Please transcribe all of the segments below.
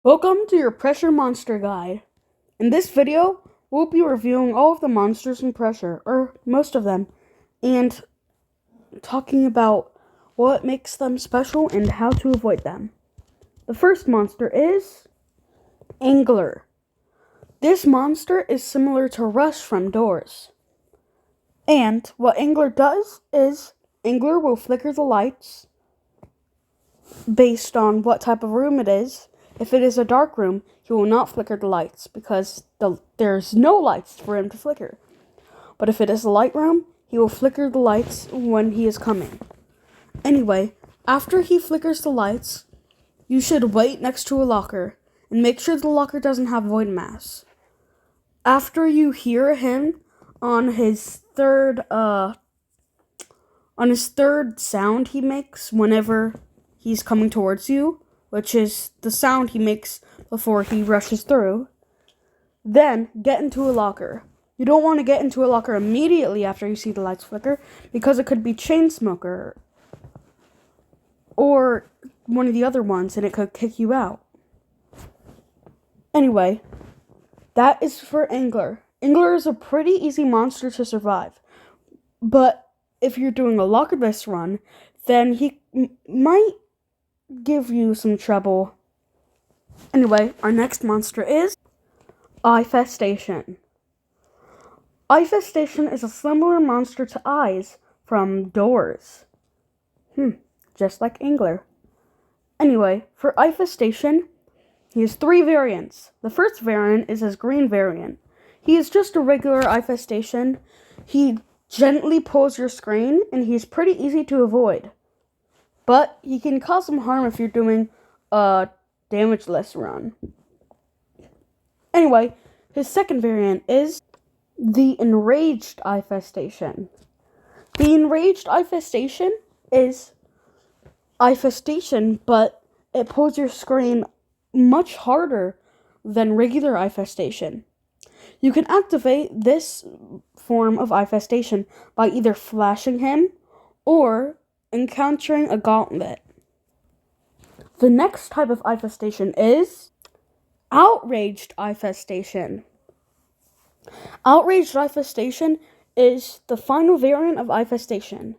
Welcome to your Pressure Monster Guide. In this video, we'll be reviewing all of the monsters in Pressure, or most of them, and talking about what makes them special and how to avoid them. The first monster is Angler. This monster is similar to Rush from Doors. And what Angler does is, Angler will flicker the lights based on what type of room it is. If it is a dark room, he will not flicker the lights because there's no lights for him to flicker. But if it is a light room, he will flicker the lights when he is coming. Anyway, after he flickers the lights, you should wait next to a locker and make sure the locker doesn't have void mass. After you hear him on his third sound he makes whenever he's coming towards you, which is the sound he makes before he rushes through, then get into a locker. You don't want to get into a locker immediately after you see the lights flicker, because it could be Chainsmoker or one of the other ones, and it could kick you out. Anyway, that is for Angler. Angler is a pretty easy monster to survive, but if you're doing a locker-based run, then he might give you some trouble. Anyway, our next monster is Eyefestation. Eyefestation is a similar monster to Eyes from Doors. Just like Angler. Anyway, for Eyefestation, he has 3 variants. The first variant is his green variant. He is just a regular Eyefestation. He gently pulls your screen, and he's pretty easy to avoid. But he can cause some harm if you're doing a damageless run. Anyway, his second variant is the Enraged Eyefestation. The Enraged Eyefestation is Eyefestation, but it pulls your screen much harder than regular Eyefestation. You can activate this form of Eyefestation by either flashing him or encountering a gauntlet. The next type of Eyefestation is Outraged Eyefestation. Outraged Eyefestation is the final variant of Eyefestation.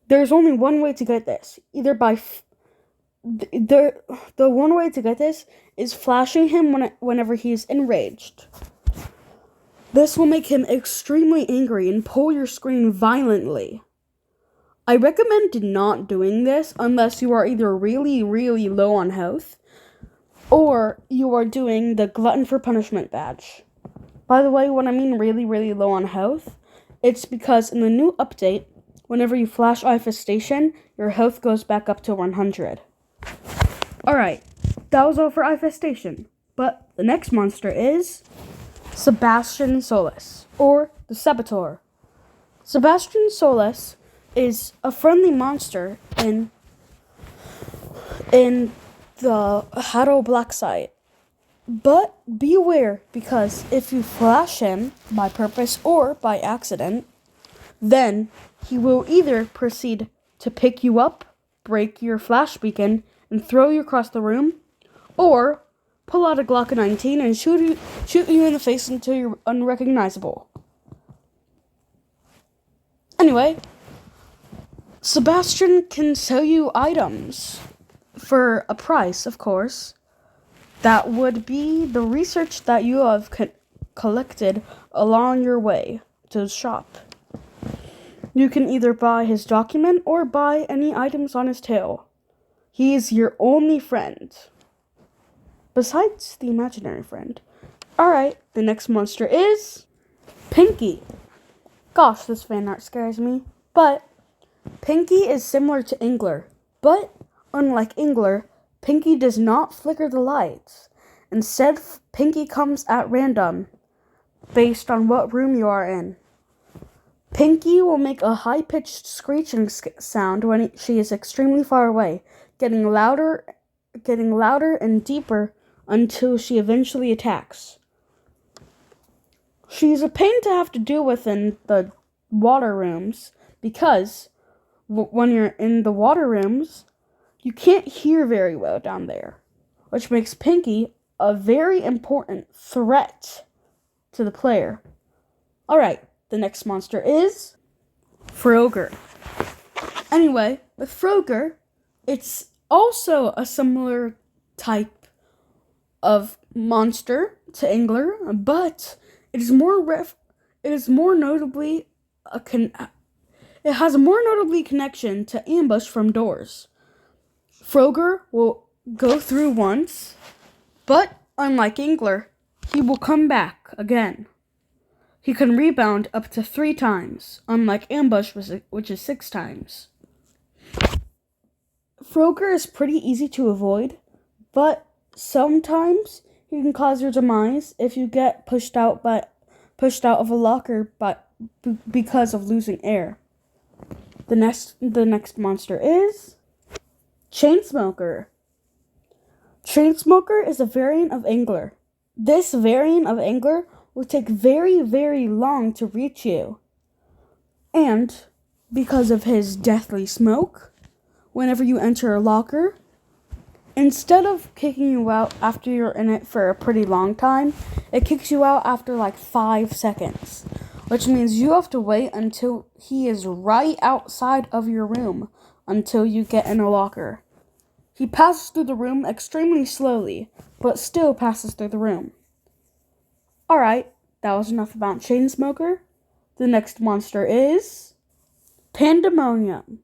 There's only one way to get this. Either by the one way to get this is flashing him whenever he's enraged. This will make him extremely angry and pull your screen violently. I recommend not doing this unless you are either really, really low on health or you are doing the Glutton for Punishment badge. By the way, when I mean really, really low on health, it's because in the new update, whenever you flash Eyefestation, your health goes back up to 100. Alright, that was all for Eyefestation. But the next monster is Sebastian Solis, or the Saboteur. Sebastian Solis is a friendly monster in the Shadow Black site. But be aware, because if you flash him by purpose or by accident, then he will either proceed to pick you up, break your flash beacon, and throw you across the room, or pull out a Glock 19 and shoot you in the face until you're unrecognizable. Anyway, Sebastian can sell you items for a price, of course. That would be the research that you have collected along your way to the shop. You can either buy his document or buy any items on his tail. He is your only friend, besides the imaginary friend. Alright, the next monster is Pinky. Gosh, this fan art scares me. But Pinky is similar to Angler, but unlike Angler, Pinky does not flicker the lights. Instead, Pinky comes at random, based on what room you are in. Pinky will make a high-pitched screeching sound when she is extremely far away, getting louder and deeper until she eventually attacks. She's a pain to have to deal with in the water rooms, because when you're in the water rooms, you can't hear very well down there. which makes Pinky a very important threat to the player. Alright, the next monster is Frogger. Anyway, with Frogger, it's also a similar type of monster to Angler, but it is more notably it has a more notably connection to ambush from doors. Frogger will go through once, but unlike Angler, he will come back again. He can rebound up to 3 times, unlike Ambush, which is 6 times. Frogger is pretty easy to avoid, but sometimes he can cause your demise if you get pushed out of a locker because of losing air. The next monster is Chainsmoker. Chainsmoker is a variant of Angler. This variant of Angler will take very, very long to reach you. And because of his deathly smoke, whenever you enter a locker, instead of kicking you out after you're in it for a pretty long time, it kicks you out after like 5 seconds, which means you have to wait until he is right outside of your room until you get in a locker. He passes through the room extremely slowly, but still passes through the room. Alright, that was enough about Chainsmoker. The next monster is Pandemonium.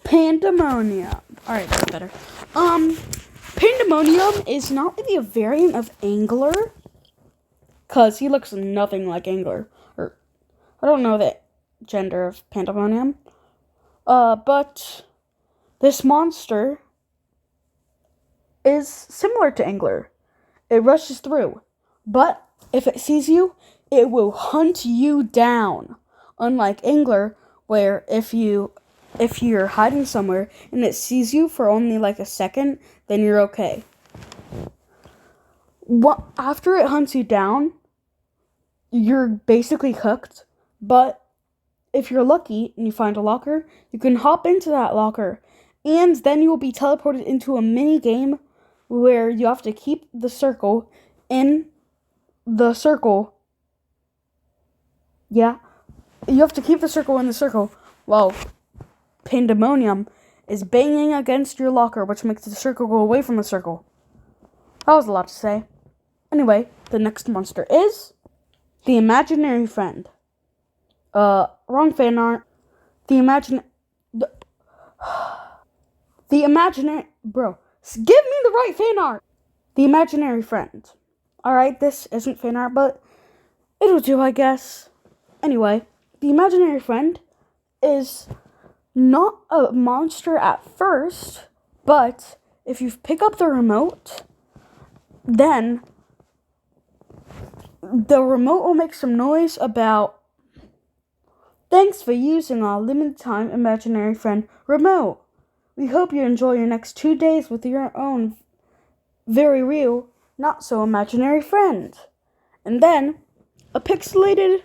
Pandemonium. Alright, that's better. Pandemonium is not really a variant of Angler, because he looks nothing like Angler. Or, I don't know the gender of Pandemonium. But this monster is similar to Angler. It rushes through, but if it sees you, it will hunt you down. Unlike Angler, where if you're hiding somewhere and it sees you for only like a second, then you're okay. After it hunts you down, you're basically cooked, but if you're lucky and you find a locker, you can hop into that locker, and then you will be teleported into a mini game where you have to keep the circle in the circle. Yeah, you have to keep the circle in the circle while Pandemonium is banging against your locker, which makes the circle go away from the circle. That was a lot to say. Anyway, the next monster is the Imaginary Friend. Wrong fan art. The Imaginary... Bro, give me the right fan art! The Imaginary Friend. Alright, this isn't fan art, but it'll do, I guess. Anyway, the Imaginary Friend is not a monster at first, but if you pick up the remote, then the remote will make some noise about, "Thanks for using our limited time Imaginary Friend remote. We hope you enjoy your next 2 days with your own very real, not so imaginary friend." And then a pixelated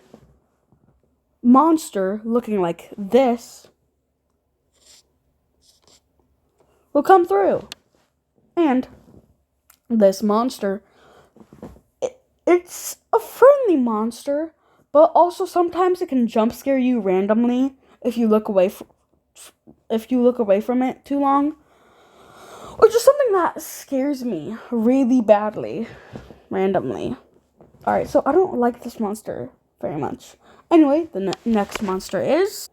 monster looking like this will come through. And this monster, it's a friendly monster, but also sometimes it can jump scare you randomly if you look away from it too long, which is something that scares me really badly randomly. Alright, so I don't like this monster very much. Anyway, the next monster is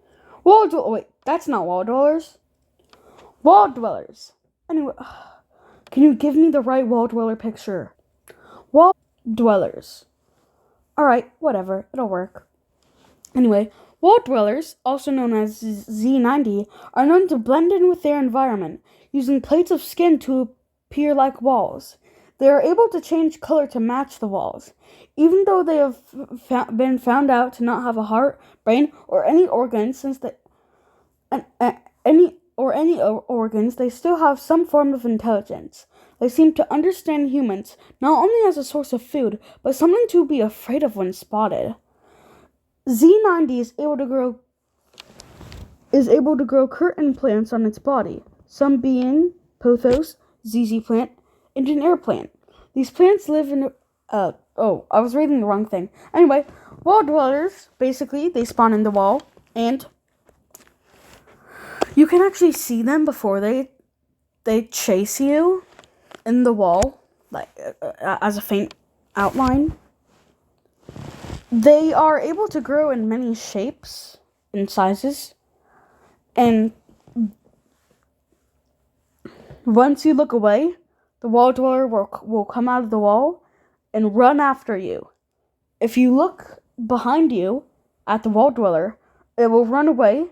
that's not Wall Dwellers. Wall Dwellers. Anyway, can you give me the right Wall Dweller picture? Wall Dwellers. Alright, whatever, it'll work. Anyway, Wall Dwellers, also known as Z90, are known to blend in with their environment, using plates of skin to appear like walls. They are able to change color to match the walls. Even though they have been found out to not have a heart, brain, or any organs, they still have some form of intelligence. They seem to understand humans, not only as a source of food, but something to be afraid of when spotted. Z90 is able to grow curtain plants on its body, some being pothos, ZZ plant, in an airplane. These plants live in I was reading the wrong thing. Anyway, wall dwellers, basically, they spawn in the wall, and you can actually see them before they chase you in the wall, like as a faint outline. They are able to grow in many shapes and sizes, and once you look away, the wall dweller will come out of the wall and run after you. If you look behind you at the wall dweller, it will run away.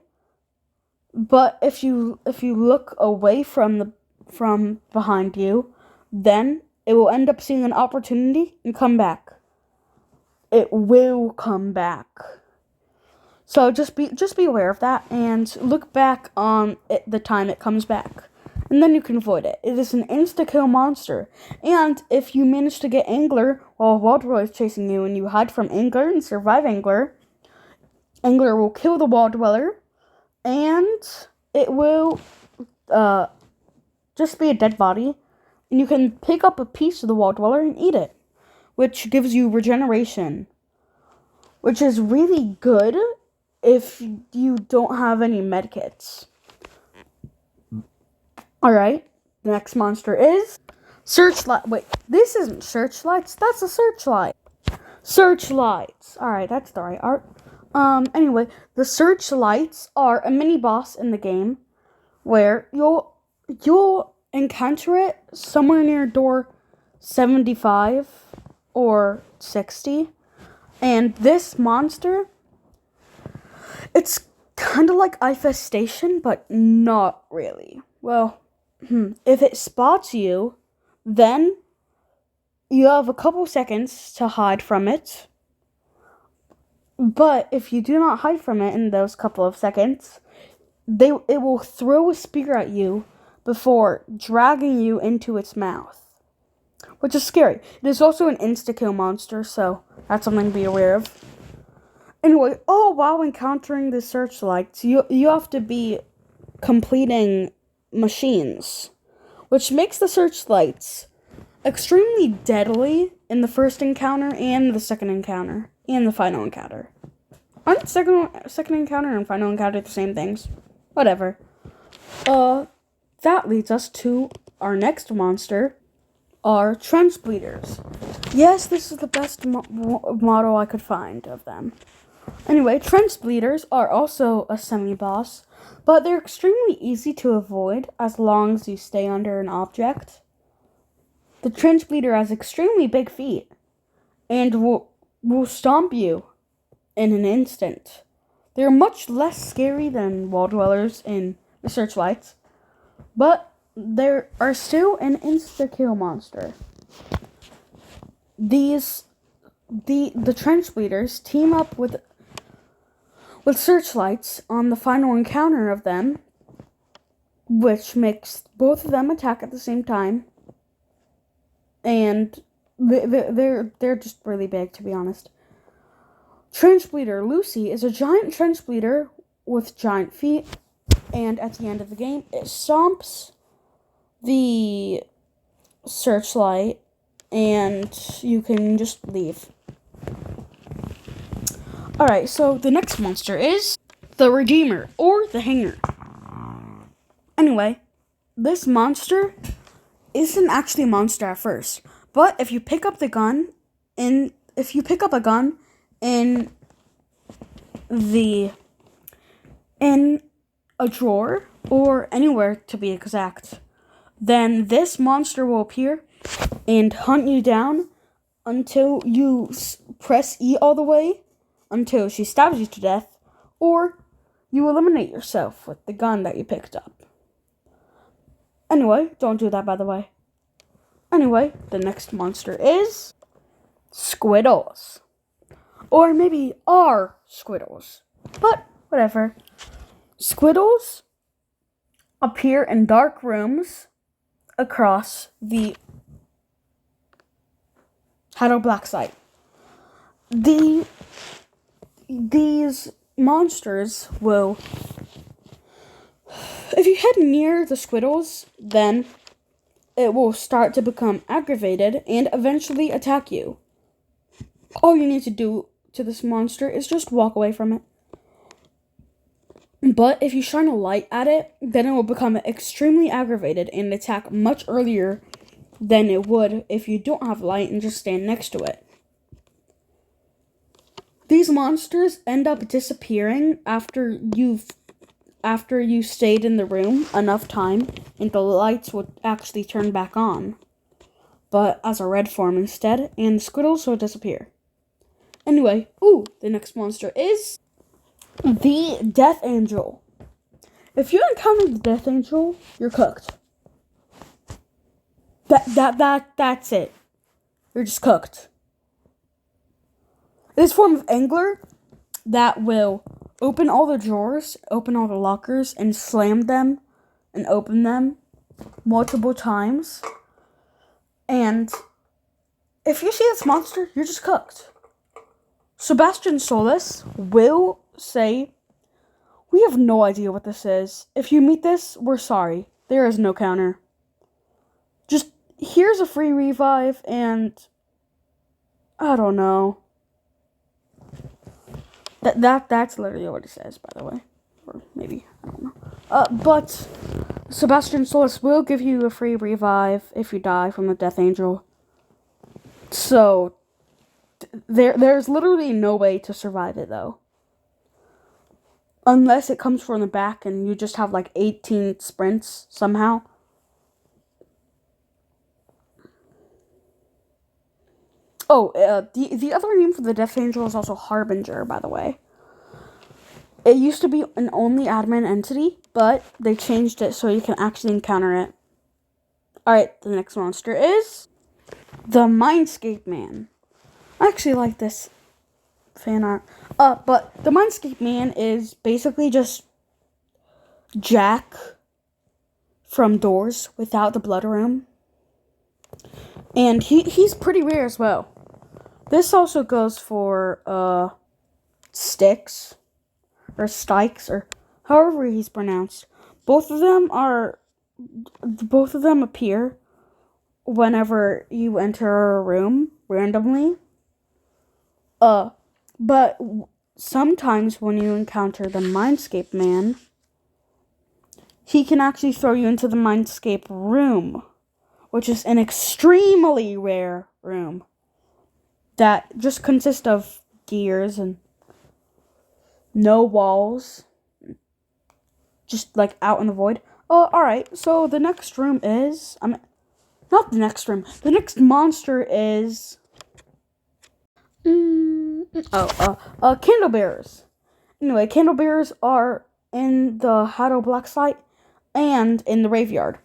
But if you look away from behind you, then it will end up seeing an opportunity and come back. It will come back. So just be aware of that and look back on the time it comes back. And then you can avoid it. It is an insta-kill monster. And if you manage to get Angler while a wall dweller is chasing you and you hide from Angler and survive Angler, Angler will kill the wall dweller and it will just be a dead body. And you can pick up a piece of the wall dweller and eat it, which gives you regeneration, which is really good if you don't have any medkits. Alright, the next monster is Searchlight. Wait, this isn't Searchlights, that's a Searchlight. Searchlights. Alright, that's the right art. Anyway, the Searchlights are a mini boss in the game where you'll encounter it somewhere near door 75 or 60. And this monster, it's kind of like Infestation, but not really. Well, if it spots you, then you have a couple seconds to hide from it. But if you do not hide from it in those couple of seconds, it will throw a spear at you before dragging you into its mouth, which is scary. It is also an insta-kill monster, so that's something to be aware of. Anyway, while encountering the Searchlights, you have to be completing machines, which makes the Searchlights extremely deadly in the first encounter and the second encounter and the final encounter. Aren't second encounter and final encounter the same things? Whatever. That leads us to our next monster, our Trench Bleeders. Yes, this is the best model I could find of them. Anyway, Trench Bleeders are also a semi-boss, but they're extremely easy to avoid as long as you stay under an object. The Trench Bleeder has extremely big feet and will stomp you in an instant. They're much less scary than wall dwellers in the Searchlights, but they are still an insta-kill monster. The Trench Bleeders team up with Searchlights on the final encounter of them, which makes both of them attack at the same time. And they're just really big, to be honest. Trench Bleeder Lucy is a giant trench bleeder with giant feet, and at the end of the game, it stomps the Searchlight, and you can just leave. Alright, so the next monster is the Redeemer, or the Hanger. Anyway, this monster isn't actually a monster at first, but if you pick up a gun in a drawer, or anywhere to be exact, then this monster will appear and hunt you down until you press E all the way, until she stabs you to death, or you eliminate yourself with the gun that you picked up. Anyway, don't do that, by the way. Anyway, the next monster is Squiddles. Or maybe are Squiddles. But, whatever. Squiddles appear in dark rooms across the Shadow Black site. These monsters will, if you head near the Squiddles, then it will start to become aggravated and eventually attack you. All you need to do to this monster is just walk away from it. But if you shine a light at it, then it will become extremely aggravated and attack much earlier than it would if you don't have light and just stand next to it. These monsters end up disappearing after you stayed in the room enough time and the lights would actually turn back on. But as a red form instead, and the squiddles will disappear. Anyway, the next monster is the Death Angel. If you encounter the Death Angel, you're cooked. That's it. You're just cooked. This form of angler that will open all the drawers, open all the lockers, and slam them and open them multiple times. And if you see this monster, you're just cooked. Sebastian Solis will say, "We have no idea what this is. If you meet this, we're sorry. There is no counter. Just here's a free revive and I don't know." That's literally what it says, by the way. Or maybe, I don't know. But Sebastian Solis will give you a free revive if you die from the Death Angel. So, there's literally no way to survive it, though. Unless it comes from the back and you just have like 18 sprints somehow. The other name for the Death Angel is also Harbinger, by the way. It used to be an only admin entity, but they changed it so you can actually encounter it. Alright, the next monster is the Mindscape Man. I actually like this fan art. But the Mindscape Man is basically just Jack from Doors without the blood room. And he's pretty rare as well. This also goes for Styx or Stykes or however he's pronounced. Both of them appear whenever you enter a room randomly. But sometimes when you encounter the Mindscape Man, he can actually throw you into the Mindscape room, which is an extremely rare room that just consists of gears and no walls, just like out in the void. Alright, so the next room is, not the next room, the next monster is, candle bearers. Anyway, candle bearers are in the Haddo Black Site and in the Graveyard.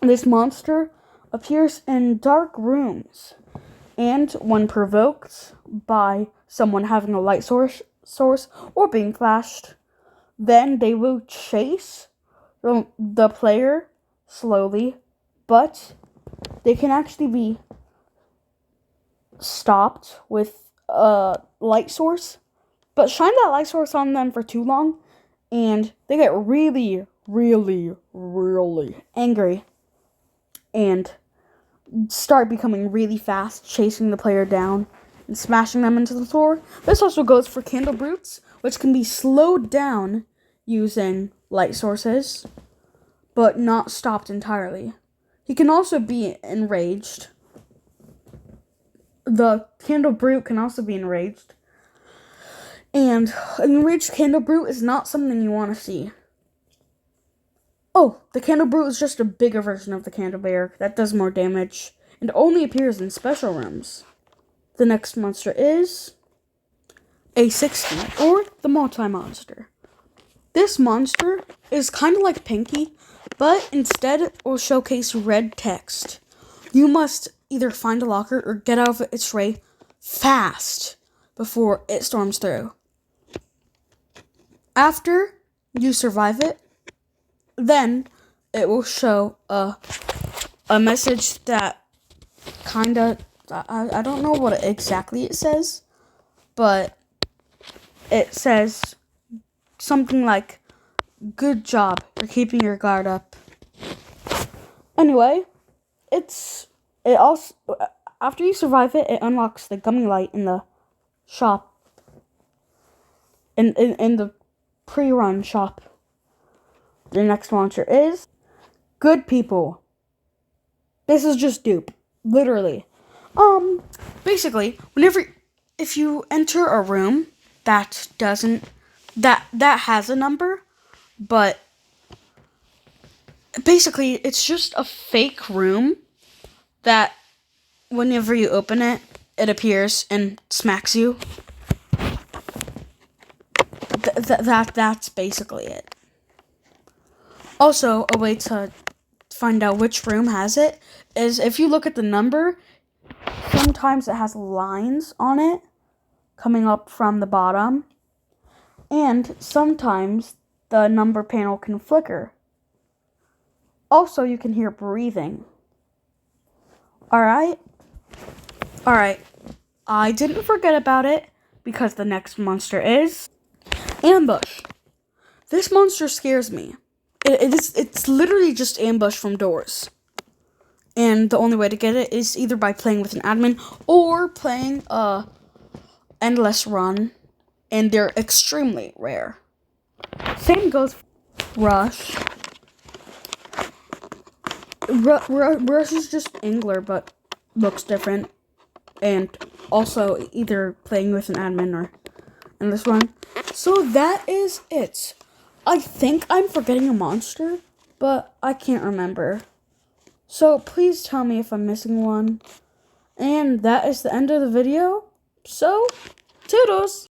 This monster appears in dark rooms, and when provoked by someone having a light source or being flashed, then they will chase the player slowly, but they can actually be stopped with a light source. But shine that light source on them for too long, and they get really, really, really angry and start becoming really fast, chasing the player down and smashing them into the floor. This also goes for Candle Brutes, which can be slowed down using light sources, but not stopped entirely. He can also be enraged. The Candle Brute can also be enraged. And an enraged Candle Brute is not something you want to see. The Candle Brute is just a bigger version of the Candle Bear that does more damage and only appears in special rooms. The next monster is A60, or the Multi-Monster. This monster is kind of like Pinky, but instead it will showcase red text. You must either find a locker or get out of its way fast before it storms through. After you survive it, then it will show a message that kinda, I don't know what exactly it says, but it says something like, "Good job, you're keeping your guard up." Anyway, it also, after you survive it, it unlocks the gummy light in the shop. In the pre-run shop. The next monster is Good People. This is just dupe. Literally. Basically, if you enter a room that has a number, but basically it's just a fake room that whenever you open it, it appears and smacks you. That's basically it. Also, a way to find out which room has it is if you look at the number, sometimes it has lines on it coming up from the bottom, and sometimes the number panel can flicker. Also, you can hear breathing. Alright, I didn't forget about it because the next monster is Ambush. This monster scares me. It's literally just ambush from doors. And the only way to get it is either by playing with an admin or playing a endless run. And they're extremely rare. Same goes for Rush. Rush is just Angler, but looks different. And also either playing with an admin or endless run. So that is it. I think I'm forgetting a monster, but I can't remember. So please tell me if I'm missing one. And that is the end of the video. So, toodles!